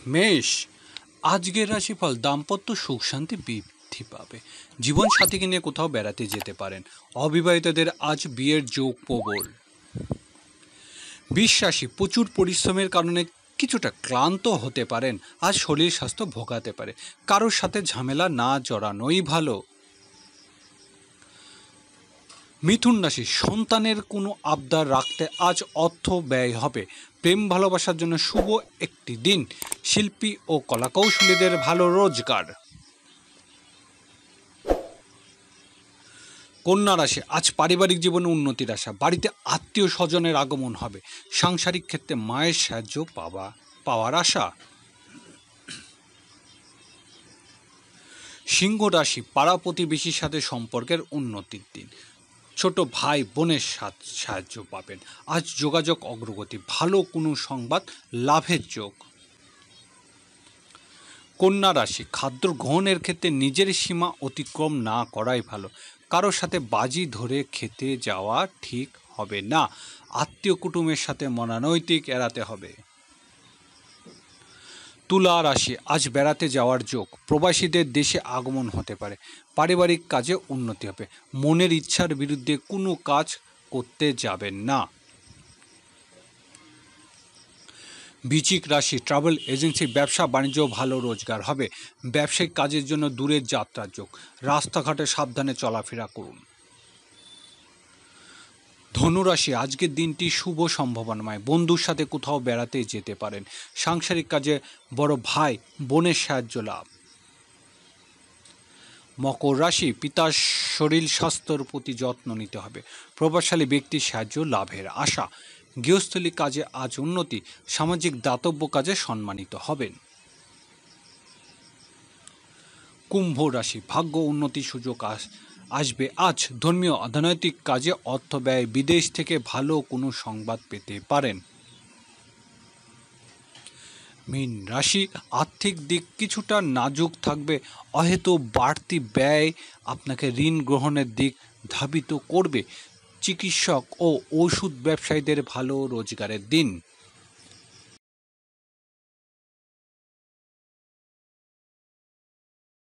মেষ, আজকের রাশিফল দাম্পত্য সুখ শান্তি বৃদ্ধি পাবে। জীবন সাথীকে নিয়ে কোথাও বেড়াতে যেতে পারেন। অবিবাহিতদের আজ বিয়ের যোগ প্রবল। বৃষ রাশি, প্রচুর পরিশ্রমের কারণে কিছুটা ক্লান্ত হতে পারেন। আজ শরীর স্বাস্থ্য ভোগাতে পারে। কারোর সাথে ঝামেলা না জড়ানোই ভালো। মিথুন রাশি, সন্তানের কোনো আবদার রাখতে আজ অর্থ ব্যয় হবে। প্রেম ভালোবাসার জন্য শুভ একটি দিন। শিল্পী ও কলাকৌশলীদের ভালো রোজগার। কন্যা রাশি, আজ পারিবারিক জীবনে উন্নতির আশা। বাড়িতে আত্মীয় স্বজনের আগমন হবে। সাংসারিক ক্ষেত্রে মায়ের সাহায্য পাওয়ার আশা। সিংহ রাশি, পাড়া প্রতিবেশীর সাথে সম্পর্কের উন্নতির দিন। ছোট ভাই বোনের সাহায্য পাবেন। আজ যোগাযোগ অগ্রগতি, ভালো কোনো সংবাদ লাভের যোগ। কন্যা রাশি, খাদ্য গ্রহণের ক্ষেত্রে নিজের সীমা অতিক্রম না করাই ভালো। কারোর সাথে বাজি ধরে খেতে যাওয়া ঠিক হবে না। আত্মীয় কুটুমের সাথে মনানৈতিক এড়াতে হবে। তুলা রাশি, আজ বেড়াতে যাওয়ার যোগ। প্রবাসীদের দেশে আগমন হতে পারে। পারিবারিক কাজে উন্নতি হবে। মনের ইচ্ছার বিরুদ্ধে কোনো কাজ করতে যাবেন না। বৃশ্চিক রাশি, ট্রাভেল এজেন্সি ব্যবসা বাণিজ্য ভালো রোজগার হবে। ব্যবসায়িক কাজের জন্য দূরের যাত্রার যোগ। রাস্তাঘাটে সাবধানে চলাফেরা করুন। ধনুরাশি, আজকের দিনটি শুভ সম্ভাবনাময়। বন্ধুর সাথে কোথাও বেড়াতে যেতে পারেন। সাংসারিক কাজে বড় ভাই বোনের সাহায্য লাভ। মকর রাশি, পিতার শরীর স্বাস্থ্যের প্রতি যত্ন নিতে হবে। প্রভাবশালী ব্যক্তির সাহায্য লাভের আশা। গৃহস্থলী কাজে আজ উন্নতি। সামাজিক দাতব্য কাজে সম্মানিত হবেন। কুম্ভ রাশি, ভাগ্য উন্নতির সুযোগ আসবে আজ। ধর্মীয় অর্থনৈতিক কাজে অর্থ ব্যয়। বিদেশ থেকে ভালো কোনো সংবাদ পেতে পারেন। মীন রাশি, আর্থিক দিক কিছুটা নাজুক থাকবে। অহেতু বাড়তি ব্যয় আপনাকে ঋণ গ্রহণের দিক ধাবিত করবে। চিকিৎসক ও ওষুধ ব্যবসায়ীদের ভালো রোজগারের দিন।